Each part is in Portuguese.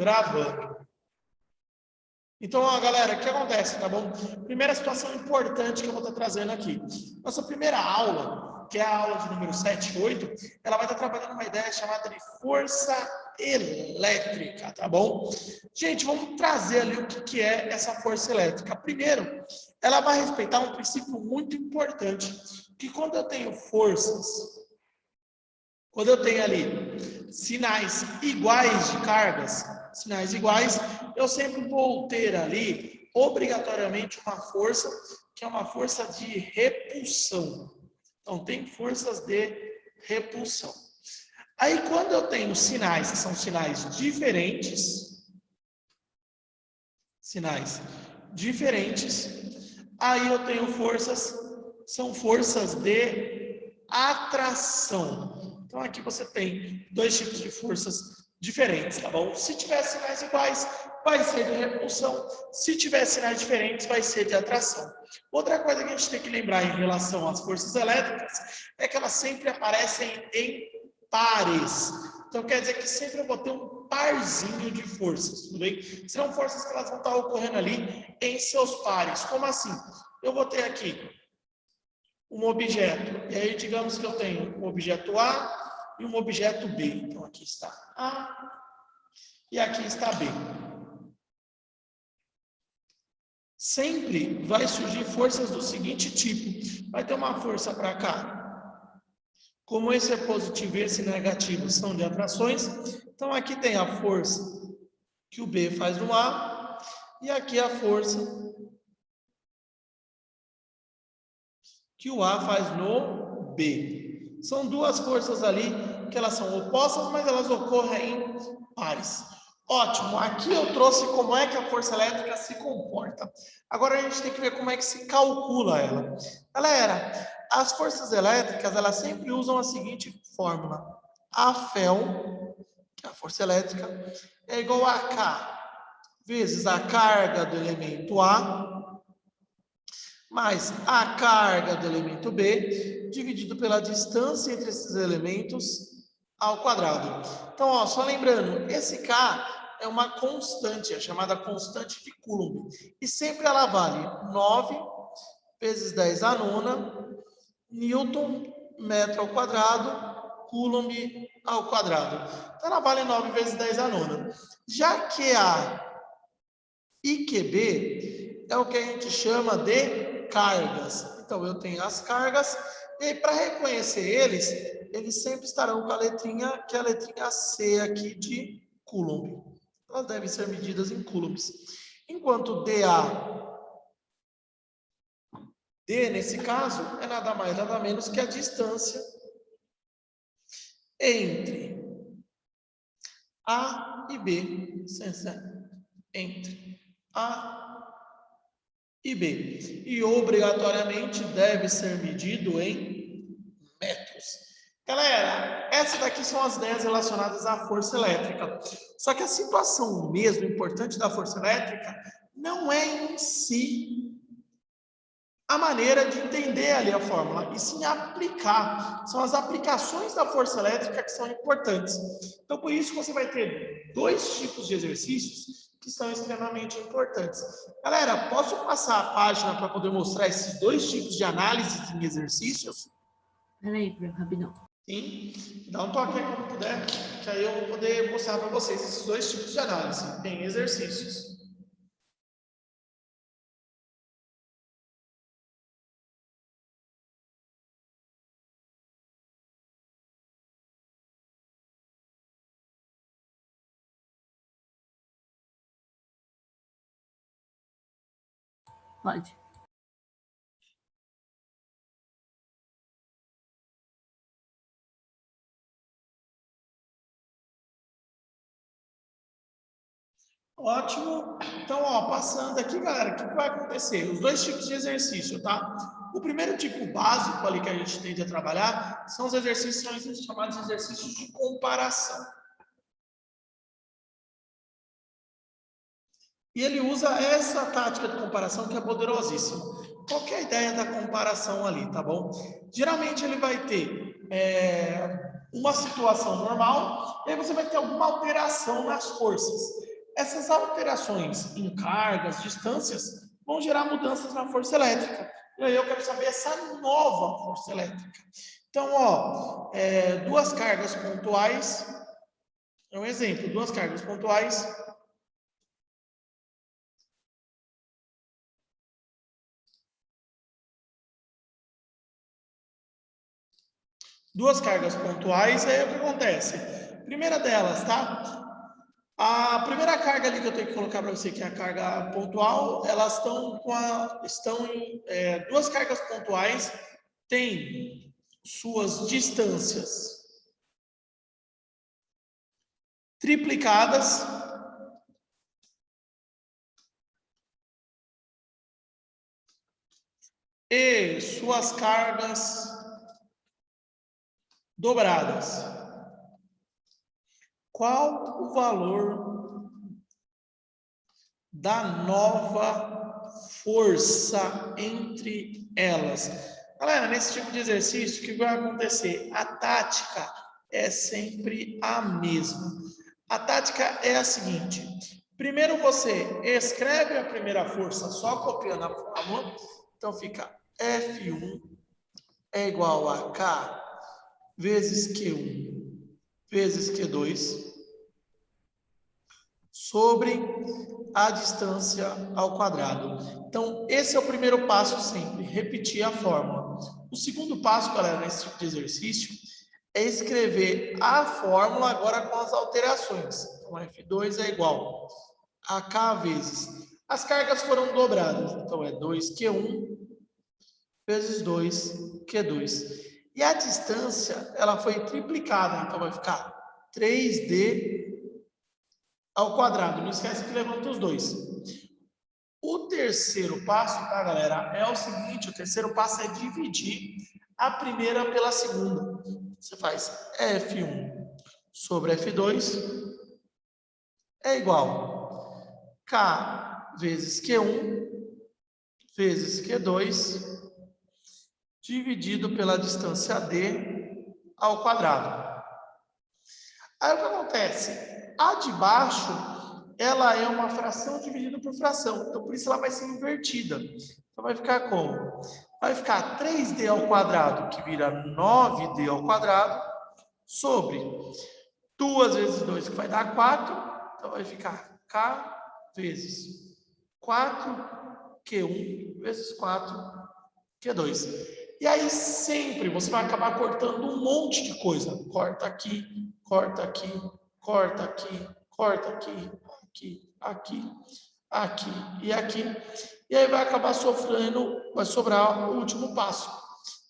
gravando. Então, ó, galera, o que acontece, tá bom? Primeira situação importante que eu vou estar trazendo aqui. Nossa primeira aula, que é a aula de número 7 e 8, ela vai estar trabalhando uma ideia chamada de força elétrica, tá bom? Gente, vamos trazer ali o que é essa força elétrica. Primeiro, ela vai respeitar um princípio muito importante, que quando eu tenho forças, quando eu tenho ali sinais iguais de cargas, sinais iguais, eu sempre vou ter ali, obrigatoriamente, uma força, que é uma força de repulsão. Então, tem forças de repulsão. Aí, quando eu tenho sinais que são sinais diferentes, aí eu tenho forças, são forças de atração. Então, aqui você tem dois tipos de forças diferentes, tá bom? Se tiver sinais iguais, vai ser de repulsão. Se tiver sinais diferentes, vai ser de atração. Outra coisa que a gente tem que lembrar em relação às forças elétricas é que elas sempre aparecem em pares. Então, quer dizer que sempre eu vou ter um parzinho de forças, tudo bem? Serão forças que elas vão estar ocorrendo ali em seus pares. Como assim? Eu vou ter aqui um objeto, e aí digamos que eu tenho um objeto A e um objeto B. Então, aqui está A e aqui está B. Sempre vai surgir forças do seguinte tipo. Vai ter uma força para cá. Como esse é positivo e esse negativo são de atrações, então aqui tem a força que o B faz no A e aqui a força que o A faz no B. São duas forças ali que elas são opostas, mas elas ocorrem em pares. Ótimo, aqui eu trouxe como é que a força elétrica se comporta. Agora a gente tem que ver como é que se calcula ela. Galera, as forças elétricas, elas sempre usam a seguinte fórmula. A Fel, que é a força elétrica, é igual a K vezes a carga do elemento A, mais a carga do elemento B, dividido pela distância entre esses elementos ao quadrado. Então, ó, só lembrando, esse K é uma constante, é chamada constante de Coulomb. E sempre ela vale 9 vezes 10 à nona, Newton, metro ao quadrado, Coulomb ao quadrado. Então, ela vale 9 vezes 10 à nona. Já que a IQB é o que a gente chama de cargas. Então, eu tenho as cargas, e para reconhecer eles sempre estarão com a letrinha, que é a letrinha C aqui de Coulomb. Elas devem ser medidas em coulombs. Enquanto DA, D nesse caso, é nada mais, nada menos que a distância entre A e B. Entre A e B. E obrigatoriamente deve ser medido em metros. Galera, essas daqui são as ideias relacionadas à força elétrica. Só que a situação mesmo importante da força elétrica não é em si a maneira de entender ali a fórmula, e sim aplicar. São as aplicações da força elétrica que são importantes. Então, por isso que você vai ter dois tipos de exercícios que são extremamente importantes. Galera, posso passar a página para poder mostrar esses dois tipos de análise em exercícios? Peraí, rapidão. Sim, dá um toque aí quando puder, que aí eu vou poder mostrar para vocês esses dois tipos de análise em exercícios. Pode. Ótimo. Então, ó, passando aqui, galera, o que vai acontecer? Os dois tipos de exercício, tá? O primeiro tipo básico ali que a gente tende a trabalhar são os exercícios chamados de exercícios de comparação. E ele usa essa tática de comparação que é poderosíssima. Qual que é a ideia da comparação ali, tá bom? Geralmente ele vai ter uma situação normal, e aí você vai ter alguma alteração nas forças. Essas alterações em cargas, distâncias, vão gerar mudanças na força elétrica. E aí eu quero saber essa nova força elétrica. Então, ó, duas cargas pontuais, é um exemplo, duas cargas pontuais. Duas cargas pontuais, aí o que acontece? Primeira delas, tá? A primeira carga ali que eu tenho que colocar para você, que é a carga pontual, elas estão em duas cargas pontuais, têm suas distâncias triplicadas e suas cargas dobradas. Qual o valor da nova força entre elas? Galera, nesse tipo de exercício, o que vai acontecer? A tática é sempre a mesma. A tática é a seguinte: primeiro você escreve a primeira força só copiando a fórmula. Então fica F1 é igual a K vezes Q1 vezes Q2 sobre a distância ao quadrado. Então, esse é o primeiro passo sempre, repetir a fórmula. O segundo passo, galera, nesse tipo de exercício, é escrever a fórmula agora com as alterações. Então, F2 é igual a K vezes. As cargas foram dobradas, então é 2Q1 vezes 2Q2. E a distância, ela foi triplicada, então vai ficar 3D ao quadrado. Não esquece que levanta os dois. O terceiro passo, tá, galera? É o seguinte: o terceiro passo é dividir a primeira pela segunda. Você faz F1 sobre F2 é igual K vezes Q1 vezes Q2 dividido pela distância D ao quadrado. Aí o que acontece? A de baixo, ela é uma fração dividida por fração. Então, por isso ela vai ser invertida. Então, vai ficar como? Vai ficar 3D ao quadrado, que vira 9D ao quadrado, sobre 2 vezes 2, que vai dar 4. Então, vai ficar K vezes 4Q1 vezes 4Q2. E aí, sempre você vai acabar cortando um monte de coisa. Corta aqui, corta aqui, corta aqui, corta aqui, aqui, aqui e aqui. E aí vai acabar vai sobrar o último passo,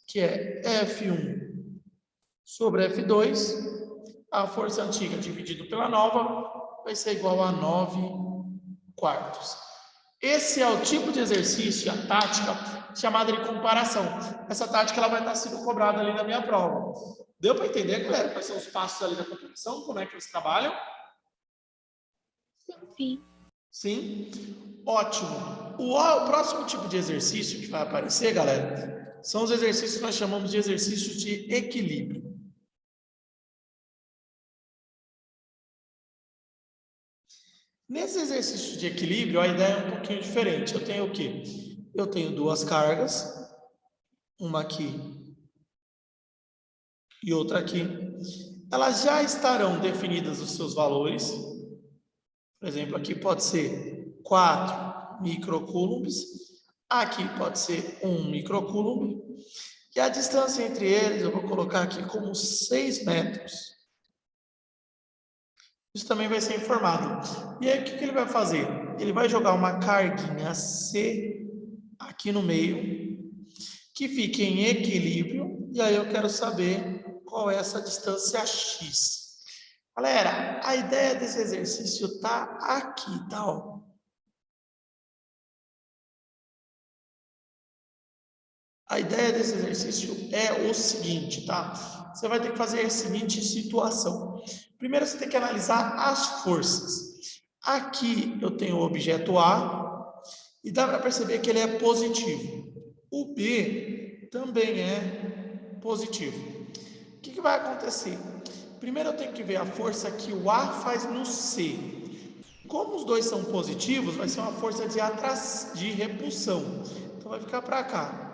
que é F1 sobre F2, a força antiga dividido pela nova, vai ser igual a 9/4. Esse é o tipo de exercício, a tática chamada de comparação. Essa tática ela vai estar sendo cobrada ali na minha prova. Deu para entender, galera, quais são os passos ali da comparação, como é que eles trabalham? Sim. Sim? Ótimo. O próximo tipo de exercício que vai aparecer, galera, são os exercícios que nós chamamos de exercícios de equilíbrio. Nesse exercício de equilíbrio, a ideia é um pouquinho diferente. Eu tenho o quê? Eu tenho duas cargas, uma aqui e outra aqui. Elas já estarão definidas os seus valores. Por exemplo, aqui pode ser 4 microcoulombs, aqui pode ser 1 microcoulomb, e a distância entre eles eu vou colocar aqui como 6 metros. Isso também vai ser informado. E aí, o que ele vai fazer? Ele vai jogar uma carguinha C aqui no meio, que fique em equilíbrio, e aí eu quero saber qual é essa distância X. Galera, a ideia desse exercício está aqui, tá? Ó. A ideia desse exercício é o seguinte, tá? Você vai ter que fazer a seguinte situação. Primeiro, você tem que analisar as forças. Aqui eu tenho o objeto A e dá para perceber que ele é positivo. O B também é positivo. O que vai acontecer? Primeiro eu tenho que ver a força que o A faz no C. Como os dois são positivos, vai ser uma força de repulsão. Então, vai ficar para cá.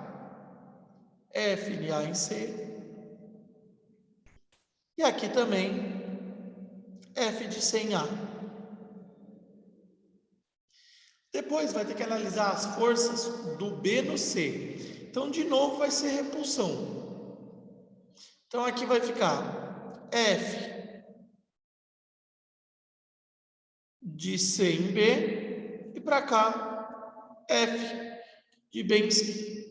F de A em C. E aqui também, F de C em A. Depois, vai ter que analisar as forças do B no C. Então, de novo, vai ser repulsão. Então, aqui vai ficar F de C em B, e para cá, F de B em C.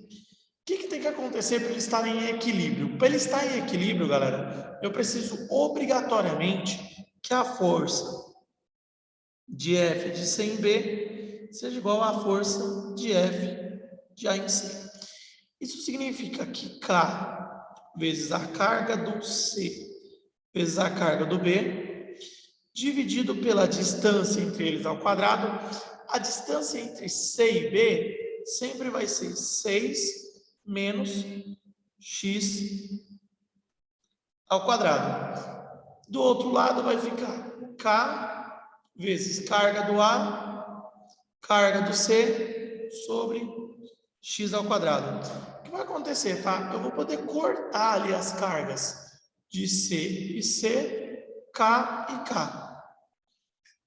O que tem que acontecer para ele estar em equilíbrio? Para ele estar em equilíbrio, galera, eu preciso obrigatoriamente que a força de F de C em B seja igual à força de F de A em C. Isso significa que K vezes a carga do C vezes a carga do B, dividido pela distância entre eles ao quadrado, a distância entre C e B sempre vai ser 6 menos x ao quadrado. Do outro lado vai ficar K vezes carga do A, carga do C, sobre x ao quadrado. O que vai acontecer, tá? Eu vou poder cortar ali as cargas de C e C, K e K.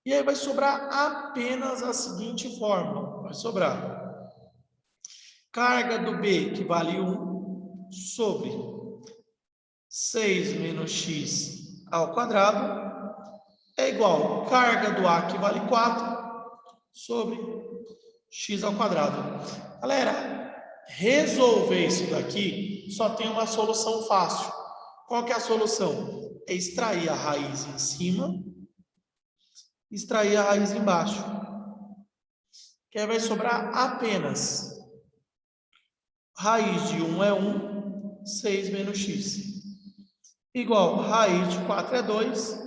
E aí vai sobrar apenas a seguinte fórmula. Vai sobrar carga do B, que vale 1, sobre 6 menos x ao quadrado, é igual a carga do A, que vale 4, sobre x ao quadrado. Galera, resolver isso daqui só tem uma solução fácil. Qual que é a solução? É extrair a raiz em cima, extrair a raiz embaixo. Que aí vai sobrar apenas raiz de 1 é 1, 6 menos x. Igual raiz de 4 é 2,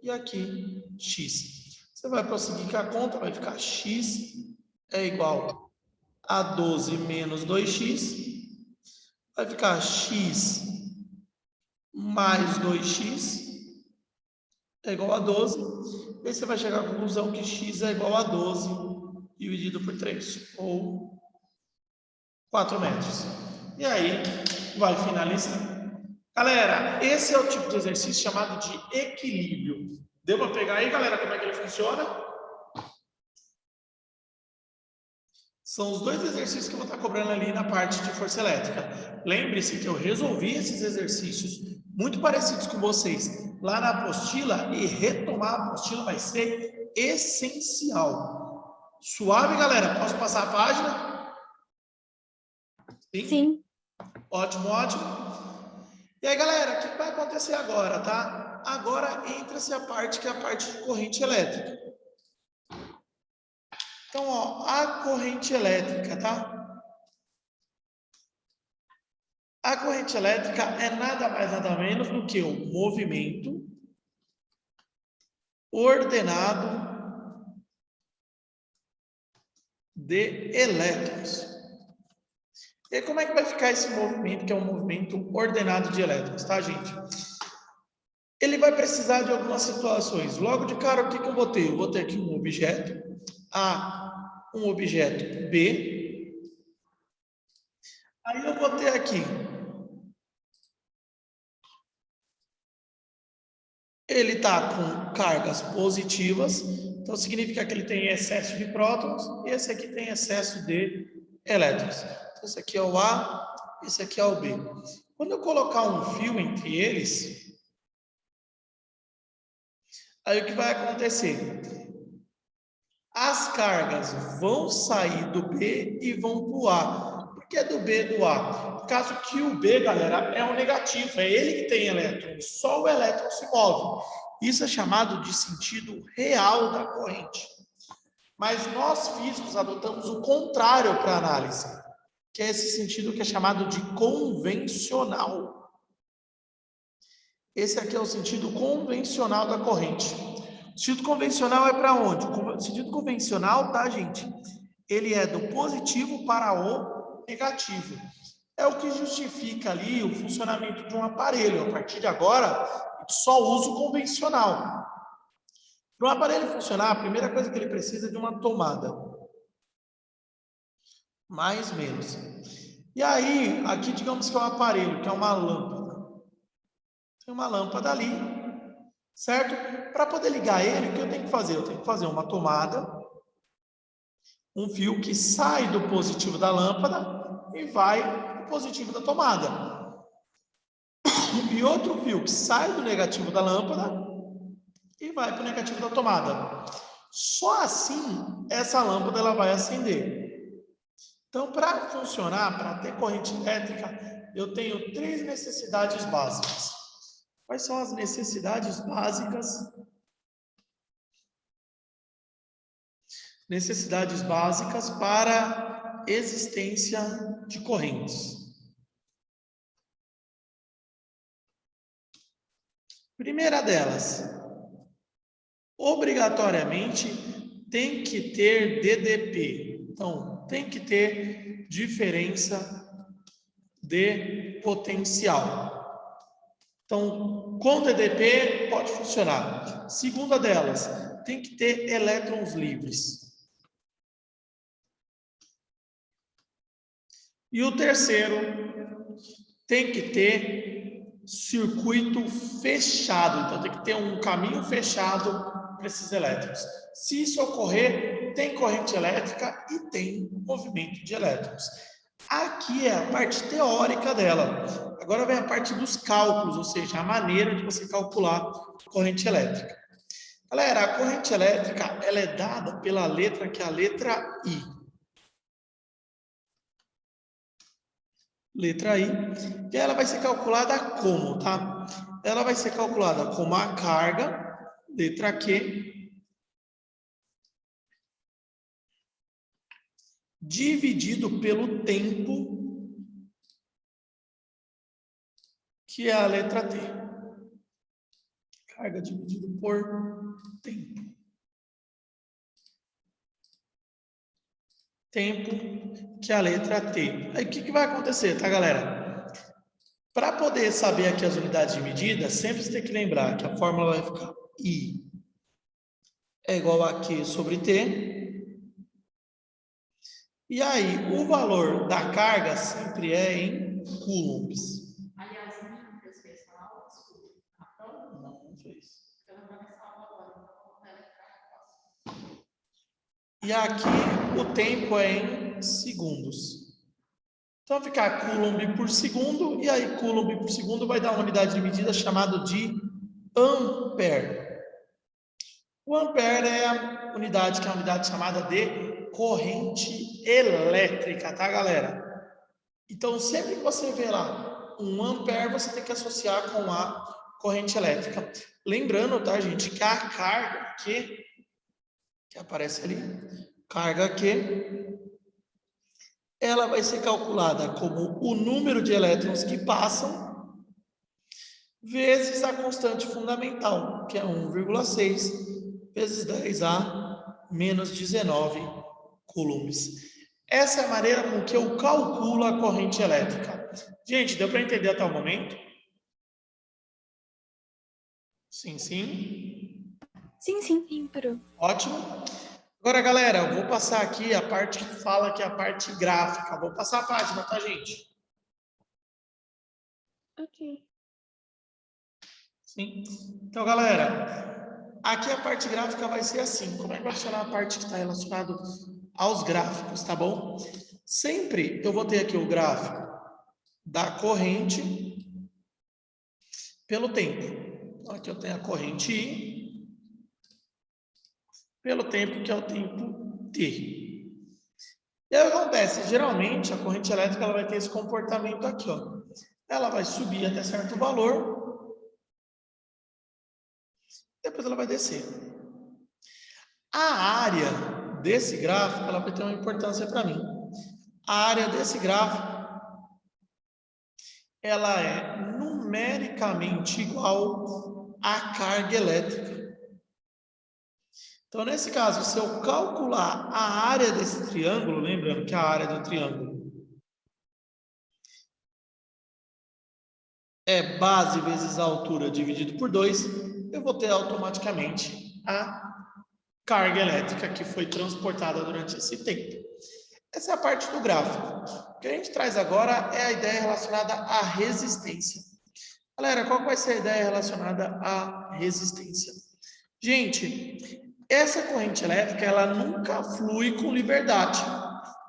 e aqui x. Você vai prosseguir com a conta, vai ficar x é igual a 12 menos 2x. Vai ficar x mais 2x é igual a 12. E aí você vai chegar à conclusão que x é igual a 12 dividido por 3, ou 4 metros. E aí, vai finalizar. Galera, esse é o tipo de exercício chamado de equilíbrio. Deu para pegar aí, galera, como é que ele funciona? São os dois exercícios que eu vou estar cobrando ali na parte de força elétrica. Lembre-se que eu resolvi esses exercícios muito parecidos com vocês lá na apostila, e retomar a apostila vai ser essencial. Suave, galera? Posso passar a página? Sim? Sim. Ótimo, ótimo. E aí, galera, o que vai acontecer agora, tá? Agora entra-se a parte que é a parte de corrente elétrica. Então, ó, a corrente elétrica, tá? A corrente elétrica é nada mais, nada menos do que o movimento ordenado de elétrons. E aí, como é que vai ficar esse movimento, que é um movimento ordenado de elétrons, tá, gente? Ele vai precisar de algumas situações. Logo de cara, o que eu vou ter? Eu vou ter aqui um objeto A, um objeto B. Aí eu vou ter aqui ele está com cargas positivas, então significa que ele tem excesso de prótons, e esse aqui tem excesso de elétrons. Então, esse aqui é o A, esse aqui é o B. Quando eu colocar um fio entre eles, aí o que vai acontecer? As cargas vão sair do B e vão para o A. Por que do B e do A? Por causa que o B, galera, é um negativo, é ele que tem elétron, só o elétron se move. Isso é chamado de sentido real da corrente. Mas nós físicos adotamos o contrário para a análise, que é esse sentido que é chamado de convencional. Esse aqui é o sentido convencional da corrente. O sentido convencional é para onde? O sentido convencional, tá, gente? Ele é do positivo para o negativo. É o que justifica ali o funcionamento de um aparelho. A partir de agora, só uso convencional. Para o aparelho funcionar, a primeira coisa que ele precisa é de uma tomada. Mais ou menos. E aí, aqui digamos que é um aparelho, que é uma lâmpada. Tem uma lâmpada ali, certo? Para poder ligar ele, o que eu tenho que fazer? Eu tenho que fazer uma tomada, um fio que sai do positivo da lâmpada e vai para o positivo da tomada. E outro fio que sai do negativo da lâmpada e vai para o negativo da tomada. Só assim, essa lâmpada ela vai acender. Então, para funcionar, para ter corrente elétrica, eu tenho 3 necessidades básicas. Quais são as necessidades básicas? Necessidades básicas para existência de correntes. Primeira delas, obrigatoriamente tem que ter DDP. Então, tem que ter diferença de potencial. Então, com DDP pode funcionar. Segunda delas, tem que ter elétrons livres. E o terceiro, tem que ter circuito fechado. Então, tem que ter um caminho fechado para esses elétrons. Se isso ocorrer, tem corrente elétrica e tem movimento de elétrons. Aqui é a parte teórica dela. Agora vem a parte dos cálculos, ou seja, a maneira de você calcular a corrente elétrica. Galera, a corrente elétrica ela é dada pela letra que é a letra I. Letra I. E ela vai ser calculada como, tá? Ela vai ser calculada como a carga, letra Q, dividido pelo tempo, que é a letra T. Carga dividido por tempo. Tempo, que é a letra T. Aí o que vai acontecer, tá, galera? Para poder saber aqui as unidades de medida, sempre você tem que lembrar que a fórmula vai ficar I é igual a Q sobre T. E aí, o valor da carga sempre é em coulombs. Aliás, não fez na aula, desculpa. Não fez. E aqui o tempo é em segundos. Então, ficar coulomb por segundo, e aí coulomb por segundo vai dar uma unidade de medida chamada de ampere. O ampere é a unidade que é a unidade chamada de corrente elétrica, tá, galera? Então, sempre que você vê lá um ampere, você tem que associar com a corrente elétrica. Lembrando, tá, gente, que a carga que aparece ali, carga Q, ela vai ser calculada como o número de elétrons que passam vezes a constante fundamental, que é 1,6 vezes 10 a menos 19 coulombs. Essa é a maneira com que eu calculo a corrente elétrica. Gente, deu para entender até o momento? Sim, sim. Sim, Peru. Ótimo. Agora, galera, eu vou passar aqui a parte que fala que é a parte gráfica. Vou passar a página, tá, gente? Ok. Sim. Então, galera, aqui a parte gráfica vai ser assim. Como é que vai funcionar a parte que está relacionada aos gráficos, tá bom? Sempre eu vou ter aqui o gráfico da corrente pelo tempo. Aqui eu tenho a corrente I pelo tempo, que é o tempo T. E aí o que acontece? Geralmente, a corrente elétrica ela vai ter esse comportamento aqui, ó. Ela vai subir até certo valor, depois ela vai descer. A área desse gráfico ela vai ter uma importância para mim. A área desse gráfico ela é numericamente igual à carga elétrica. Então, nesse caso, se eu calcular a área desse triângulo, lembrando que a área do triângulo é base vezes a altura dividido por 2, eu vou ter automaticamente a carga elétrica que foi transportada durante esse tempo. Essa é a parte do gráfico. O que a gente traz agora é a ideia relacionada à resistência. Galera, qual vai ser a ideia relacionada à resistência? Gente, essa corrente elétrica, ela nunca flui com liberdade.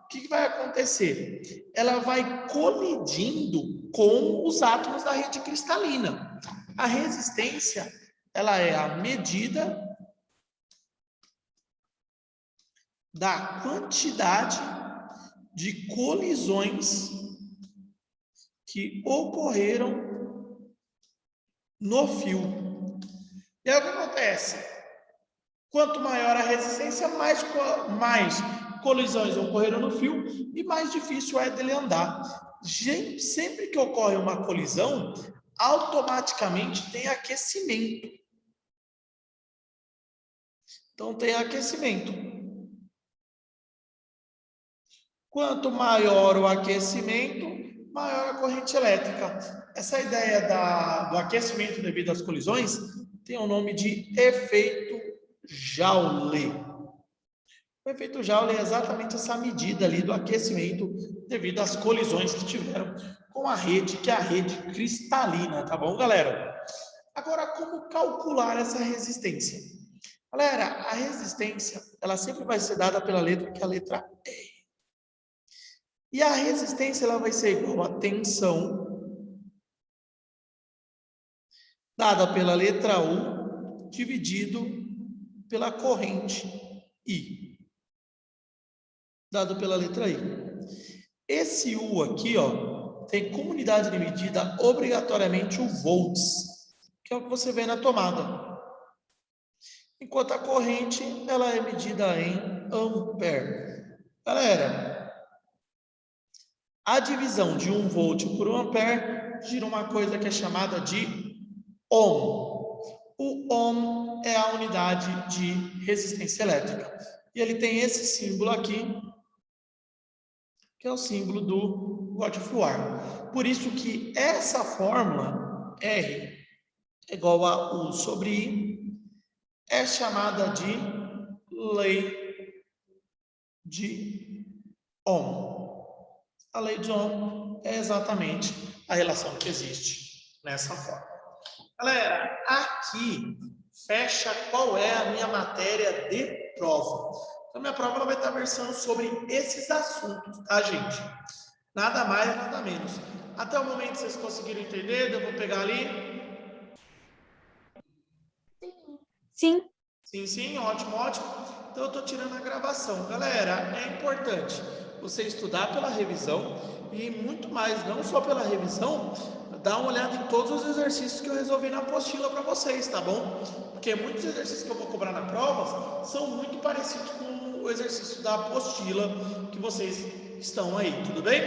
O que vai acontecer? Ela vai colidindo com os átomos da rede cristalina. A resistência, ela é a medida da quantidade de colisões que ocorreram no fio. E aí o que acontece? Quanto maior a resistência, mais colisões ocorreram no fio e mais difícil é dele andar. Gente, sempre que ocorre uma colisão, automaticamente tem aquecimento. Então tem aquecimento. Quanto maior o aquecimento, maior a corrente elétrica. Essa ideia do aquecimento devido às colisões tem o nome de efeito Joule. O efeito Joule é exatamente essa medida ali do aquecimento devido às colisões que tiveram com a rede, que é a rede cristalina, tá bom, galera? Agora, como calcular essa resistência? Galera, a resistência, ela sempre vai ser dada pela letra, que é a letra R. E a resistência, ela vai ser igual a tensão, dada pela letra U, dividido pela corrente I, dado pela letra I. Esse U aqui, ó, tem como unidade de medida obrigatoriamente o volts, que é o que você vê na tomada. Enquanto a corrente, ela é medida em ampere. Galera, a divisão de 1 volt por 1 ampere gira uma coisa que é chamada de ohm. O ohm é a unidade de resistência elétrica. E ele tem esse símbolo aqui, que é o símbolo do Godefroy. Por isso que essa fórmula, R é igual a U sobre I, é chamada de lei de Ohm. A lei de Ohm é exatamente a relação que existe nessa forma. Galera, aqui fecha qual é a minha matéria de prova. Então, minha prova ela vai estar versando sobre esses assuntos, tá, gente? Nada mais, nada menos. Até o momento vocês conseguiram entender? Eu vou pegar ali. Sim. Sim, ótimo, ótimo. Então, eu estou tirando a gravação. Galera, é importante você estudar pela revisão e muito mais, não só pela revisão, dá uma olhada em todos os exercícios que eu resolvi na apostila para vocês, tá bom? Porque muitos exercícios que eu vou cobrar na prova são muito parecidos com o exercício da apostila que vocês estão aí, tudo bem?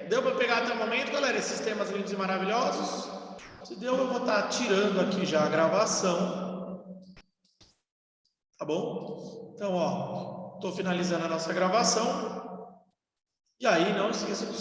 Deu para pegar até o momento, galera, esses temas lindos e maravilhosos? Se deu, eu vou estar tirando aqui já a gravação, tá bom? Então, ó, estou finalizando a nossa gravação. E aí, não esqueça de